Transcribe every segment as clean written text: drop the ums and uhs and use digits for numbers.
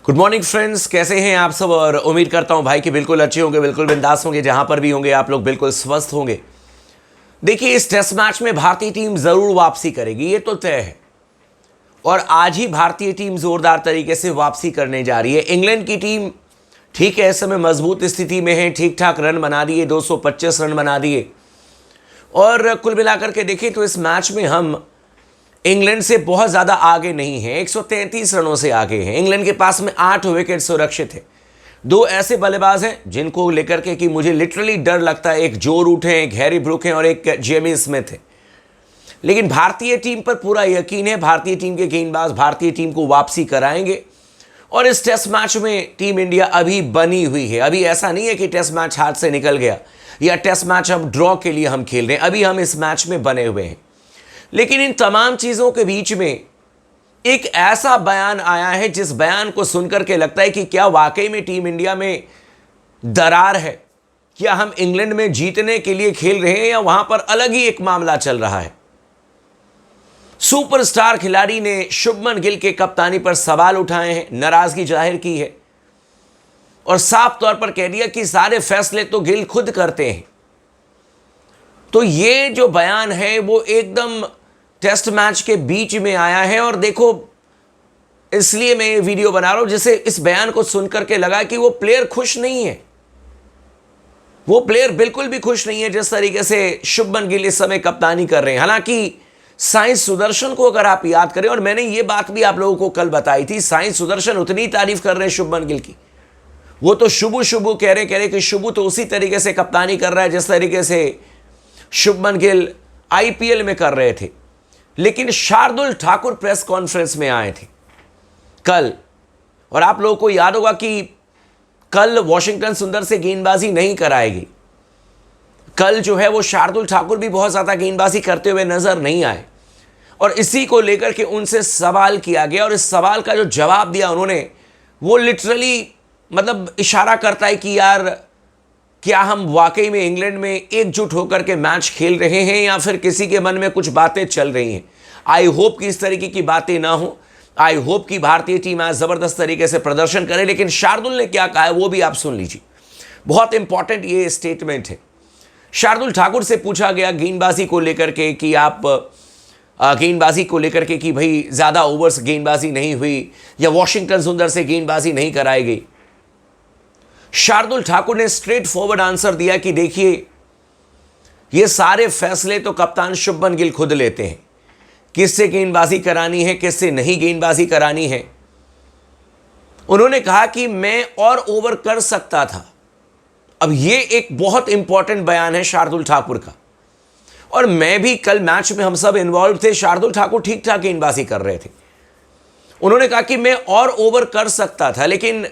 Good morning friends, कैसे हैं आप सब। और उम्मीद करता हूं भाई कि बिल्कुल अच्छे होंगे, बिल्कुल बिंदास होंगे, जहां पर भी होंगे आप लोग बिल्कुल स्वस्थ होंगे। देखिए, इस टेस्ट मैच में भारतीय टीम जरूर वापसी करेगी, ये तो तय है। और आज ही भारतीय टीम जोरदार तरीके से वापसी करने जा रही है। इंग्लैंड की टीम ठीक है, इस समय मजबूत स्थिति में है, ठीक ठाक रन बना दिए, 225 रन बना दिए। और कुल मिलाकर के देखें तो इस मैच में हम इंग्लैंड से बहुत ज़्यादा आगे नहीं है, 133 रनों से आगे हैं। इंग्लैंड के पास में 8 विकेट सुरक्षित है। दो ऐसे बल्लेबाज हैं जिनको लेकर के कि मुझे लिटरली डर लगता है, एक जो रूट है, एक हैरी ब्रूक है और एक जेमी स्मिथ है। लेकिन भारतीय टीम पर पूरा यकीन है, भारतीय टीम के गेंदबाज भारतीय टीम को वापसी कराएंगे। और इस टेस्ट मैच में टीम इंडिया अभी बनी हुई है। अभी ऐसा नहीं है कि टेस्ट मैच हाथ से निकल गया या टेस्ट मैच हम ड्रॉ के लिए हम खेल रहे हैं। अभी हम इस मैच में बने हुए हैं। लेकिन इन तमाम चीज़ों के बीच में एक ऐसा बयान आया है जिस बयान को सुनकर के लगता है कि क्या वाकई में टीम इंडिया में दरार है, क्या हम इंग्लैंड में जीतने के लिए खेल रहे हैं या वहां पर अलग ही एक मामला चल रहा है। सुपरस्टार खिलाड़ी ने शुभमन गिल के कप्तानी पर सवाल उठाए हैं, नाराजगी जाहिर की है और साफ तौर पर कह दिया कि सारे फैसले तो गिल खुद करते हैं। तो ये जो बयान है वो एकदम टेस्ट मैच के बीच में आया है। और देखो, इसलिए मैं ये वीडियो बना रहा हूं, जिसे इस बयान को सुनकर के लगा कि वो प्लेयर खुश नहीं है। वो प्लेयर बिल्कुल भी खुश नहीं है जिस तरीके से शुभमन गिल इस समय कप्तानी कर रहे हैं। हालांकि साई सुदर्शन को अगर आप याद करें, और मैंने ये बात भी आप लोगों को कल बताई थी, साई सुदर्शन उतनी तारीफ कर रहे हैं शुभमन गिल की। वो तो शुभू कह रहे कि शुभू तो उसी तरीके से कप्तानी कर रहा है जिस तरीके से शुभमन गिल आईपीएल में कर रहे थे। लेकिन शार्दुल ठाकुर प्रेस कॉन्फ्रेंस में आए थे कल, और आप लोगों को याद होगा कि कल वॉशिंगटन सुंदर से गेंदबाजी नहीं कराएगी। कल जो है वो शार्दुल ठाकुर भी बहुत ज़्यादा गेंदबाजी करते हुए नजर नहीं आए। और इसी को लेकर के उनसे सवाल किया गया और इस सवाल का जो जवाब दिया उन्होंने, वो लिटरली मतलब इशारा करता है कि यार, क्या हम वाकई में इंग्लैंड में एकजुट होकर के मैच खेल रहे हैं या फिर किसी के मन में कुछ बातें चल रही हैं। आई होप कि इस तरीके की बातें ना हो। आई होप कि भारतीय टीम आज ज़बरदस्त तरीके से प्रदर्शन करे। लेकिन शार्दुल ने क्या कहा है वो भी आप सुन लीजिए, बहुत इंपॉर्टेंट ये स्टेटमेंट है। शार्दुल ठाकुर से पूछा गया गेंदबाजी को लेकर के कि आप गेंदबाजी को लेकर के कि भाई ज़्यादा ओवर्स गेंदबाजी नहीं हुई या वॉशिंगटन सुंदर से गेंदबाजी नहीं कराई गई। शार्दुल ठाकुर ने स्ट्रेट फॉरवर्ड आंसर दिया कि देखिए, ये सारे फैसले तो कप्तान शुभमन गिल खुद लेते हैं, किससे गेंदबाजी करानी है, किससे नहीं गेंदबाजी करानी है। उन्होंने कहा कि मैं और ओवर कर सकता था। अब ये एक बहुत इंपॉर्टेंट बयान है शार्दुल ठाकुर का। और मैं भी कल मैच में हम सब इन्वॉल्व थे, शार्दुल ठाकुर ठीक ठाक गेंदबाजी कर रहे थे। उन्होंने कहा कि मैं और ओवर कर सकता था, लेकिन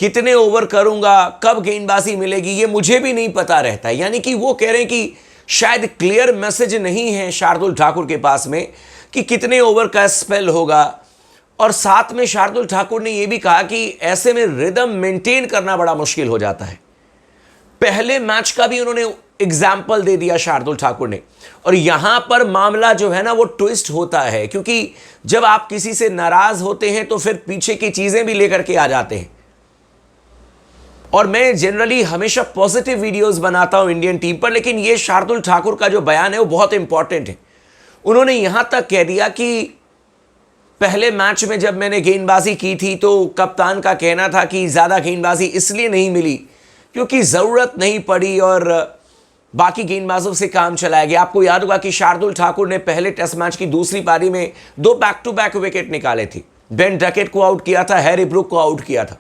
कितने ओवर करूंगा, कब गेंदबाजी मिलेगी, ये मुझे भी नहीं पता रहता है। यानी कि वो कह रहे हैं कि शायद क्लियर मैसेज नहीं है शार्दुल ठाकुर के पास में कि कितने ओवर का स्पेल होगा। और साथ में शार्दुल ठाकुर ने यह भी कहा कि ऐसे में रिदम मेंटेन करना बड़ा मुश्किल हो जाता है। पहले मैच का भी उन्होंने एग्जाम्पल दे दिया शार्दुल ठाकुर ने। और यहां पर मामला जो है ना वो ट्विस्ट होता है, क्योंकि जब आप किसी से नाराज होते हैं तो फिर पीछे की चीजें भी लेकर के आ जाते हैं। और मैं जनरली हमेशा पॉजिटिव वीडियोस बनाता हूं इंडियन टीम पर, लेकिन ये शार्दुल ठाकुर का जो बयान है वो बहुत इंपॉर्टेंट है। उन्होंने यहां तक कह दिया कि पहले मैच में जब मैंने गेंदबाजी की थी तो कप्तान का कहना था कि ज़्यादा गेंदबाजी इसलिए नहीं मिली क्योंकि ज़रूरत नहीं पड़ी और बाकी गेंदबाजों से काम चलाया गया। आपको याद होगा कि शार्दुल ठाकुर ने पहले टेस्ट मैच की दूसरी पारी में 2 बैक टू बैक विकेट निकाले थे। बेन डकेट को आउट किया था, हैरी ब्रूक को आउट किया था।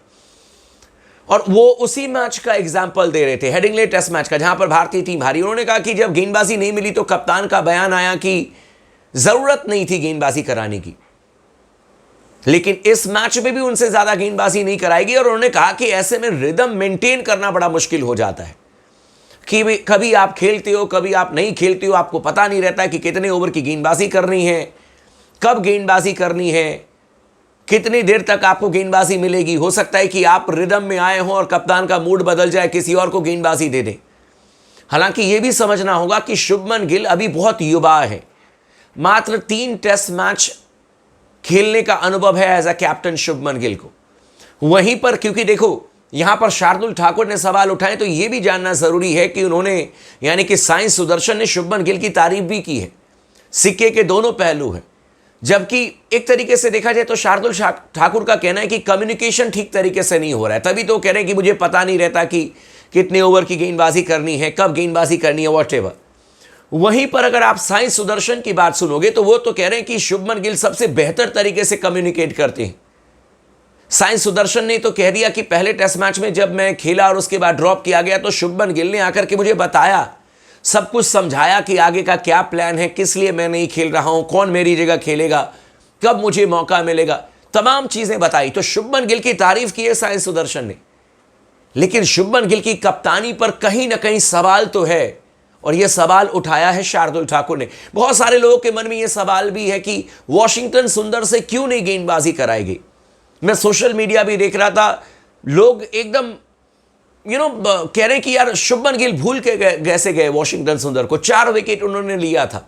और वो उसी मैच का एग्जाम्पल दे रहे थे, हेडिंग्ले टेस्ट मैच का, जहां पर भारतीय टीम हारी। उन्होंने कहा कि जब गेंदबाजी नहीं मिली तो कप्तान का बयान आया कि जरूरत नहीं थी गेंदबाजी कराने की, लेकिन इस मैच में भी उनसे ज्यादा गेंदबाजी नहीं कराएगी। और उन्होंने कहा कि ऐसे में रिदम मेंटेन करना बड़ा मुश्किल हो जाता है कि कभी आप खेलते हो, कभी आप नहीं खेलते हो, आपको पता नहीं रहता कि कितने ओवर की गेंदबाजी करनी है, कब गेंदबाजी करनी है, कितनी देर तक आपको गेंदबाजी मिलेगी। हो सकता है कि आप रिदम में आए हों और कप्तान का मूड बदल जाए, किसी और को गेंदबाजी दे दे। हालांकि यह भी समझना होगा कि शुभमन गिल अभी बहुत युवा है, मात्र 3 टेस्ट मैच खेलने का अनुभव है as a captain Shubman Gill को। वहीं पर क्योंकि देखो यहां पर शार्दुल ठाकुर ने सवाल उठाए तो यह भी जानना जरूरी है कि उन्होंने यानी कि साई सुदर्शन ने शुभमन गिल की तारीफ भी की है। सिक्के के दोनों पहलू हैं। जबकि एक तरीके से देखा जाए तो शार्दुल ठाकुर का कहना है कि कम्युनिकेशन ठीक तरीके से नहीं हो रहा है, तभी तो कह रहे हैं कि मुझे पता नहीं रहता कि कितने ओवर की गेंदबाजी करनी है, कब गेंदबाजी करनी है, वॉटेवर। वहीं पर अगर आप साई सुदर्शन की बात सुनोगे तो वो तो कह रहे हैं कि शुभमन गिल सबसे बेहतर तरीके से कम्युनिकेट करते हैं। साई सुदर्शन ने तो कह दिया कि पहले टेस्ट मैच में जब मैं खेला और उसके बाद ड्रॉप किया गया तो शुभमन गिल ने आकर के मुझे बताया, सब कुछ समझाया कि आगे का क्या प्लान है, किस लिए मैं नहीं खेल रहा हूं, कौन मेरी जगह खेलेगा, कब मुझे मौका मिलेगा, तमाम चीजें बताई। तो शुभमन गिल की तारीफ की है साई सुदर्शन ने। लेकिन शुभमन गिल की कप्तानी पर कहीं ना कहीं सवाल तो है, और यह सवाल उठाया है शार्दुल ठाकुर ने। बहुत सारे लोगों के मन में यह सवाल भी है कि वॉशिंगटन सुंदर से क्यों नहीं गेंदबाजी कराएगी। मैं सोशल मीडिया भी देख रहा था, लोग एकदम कह रहे हैं कि यार शुभमन गिल भूल के कैसे गए वॉशिंगटन सुंदर को, 4 विकेट उन्होंने लिया था।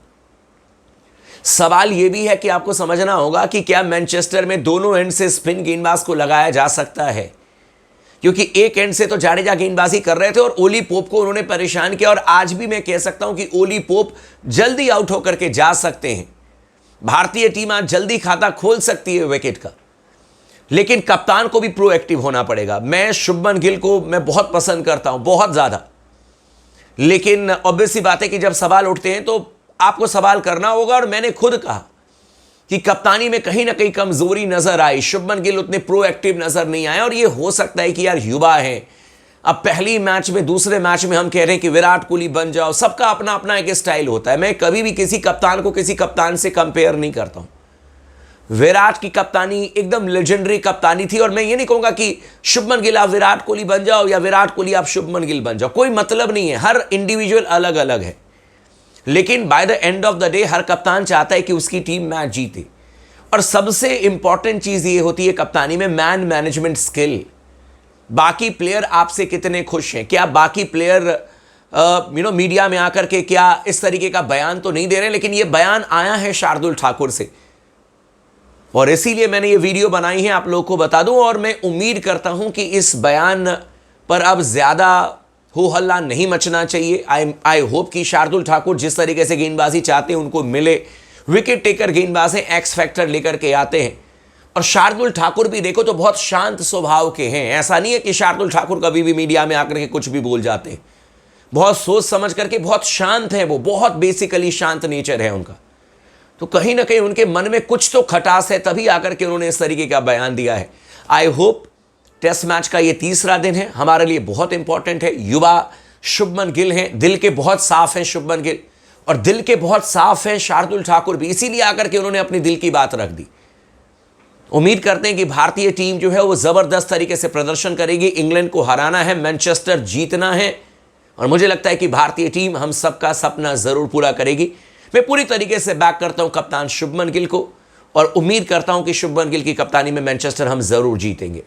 सवाल यह भी है कि आपको समझना होगा कि क्या मैनचेस्टर में दोनों एंड से स्पिन गेंदबाज को लगाया जा सकता है, क्योंकि एक एंड से तो जाडेजा गेंदबाजी कर रहे थे और ओली पोप को उन्होंने परेशान किया। और आज भी मैं कह सकता हूं कि ओली पोप जल्दी आउट होकर के जा सकते हैं। भारतीय टीम आज जल्दी खाता खोल सकती है विकेट का, लेकिन कप्तान को भी प्रोएक्टिव होना पड़ेगा। मैं शुभमन गिल को मैं बहुत पसंद करता हूं, बहुत ज्यादा, लेकिन ऑब्वियस सी बात है कि जब सवाल उठते हैं तो आपको सवाल करना होगा। और मैंने खुद कहा कि कप्तानी में कहीं ना कहीं कमजोरी नजर आई, शुभमन गिल उतने प्रोएक्टिव नजर नहीं आए। और यह हो सकता है कि यार युवा है, अब पहली मैच में दूसरे मैच में हम कह रहे हैं कि विराट कोहली बन जाओ, सबका अपना अपना एक स्टाइल होता है। मैं कभी भी किसी कप्तान को किसी कप्तान से कंपेयर नहीं करता हूं। विराट की कप्तानी एकदम लेजेंडरी कप्तानी थी, और मैं ये नहीं कहूंगा कि शुभमन गिल आप विराट कोहली बन जाओ या विराट कोहली आप शुभमन गिल बन जाओ, कोई मतलब नहीं है। हर इंडिविजुअल अलग अलग है, लेकिन by the end of the day हर कप्तान चाहता है कि उसकी टीम मैच जीते। और सबसे इंपॉर्टेंट चीज ये होती है कप्तानी में मैन मैनेजमेंट स्किल। बाकी प्लेयर आपसे कितने खुश हैं, क्या बाकी प्लेयर मीडिया में आकर के क्या इस तरीके का बयान तो नहीं दे रहे, लेकिन ये बयान आया है शार्दुल ठाकुर से, और इसीलिए मैंने ये वीडियो बनाई है आप लोगों को बता दूं। और मैं उम्मीद करता हूं कि इस बयान पर अब ज्यादा हो हल्ला नहीं मचना चाहिए। आई होप कि शार्दुल ठाकुर जिस तरीके से गेंदबाजी चाहते हैं उनको मिले। विकेट टेकर गेंदबाज हैं, एक्स फैक्टर लेकर के आते हैं। और शार्दुल ठाकुर भी देखो तो बहुत शांत स्वभाव के हैं। ऐसा नहीं है कि शार्दुल ठाकुर कभी भी मीडिया में आकर के कुछ भी बोल जाते हैं, बहुत सोच समझ करके बहुत शांत है वो, बहुत बेसिकली शांत नेचर है उनका। तो कहीं ना कहीं उनके मन में कुछ तो खटास है, तभी आकर के उन्होंने इस तरीके का बयान दिया है। आई होप टेस्ट मैच का ये तीसरा दिन है, हमारे लिए बहुत इंपॉर्टेंट है। युवा शुभमन गिल हैं, दिल के बहुत साफ हैं शुभमन गिल, और दिल के बहुत साफ हैं शार्दुल ठाकुर भी, इसीलिए आकर के उन्होंने अपनी दिल की बात रख दी। उम्मीद करते हैं कि भारतीय टीम जो है वो जबरदस्त तरीके से प्रदर्शन करेगी। इंग्लैंड को हराना है, मैनचेस्टर जीतना है, और मुझे लगता है कि भारतीय टीम हम सबका सपना जरूर पूरा करेगी। मैं पूरी तरीके से बैक करता हूं कप्तान शुभमन गिल को, और उम्मीद करता हूं कि शुभमन गिल की कप्तानी में मैनचेस्टर हम जरूर जीतेंगे।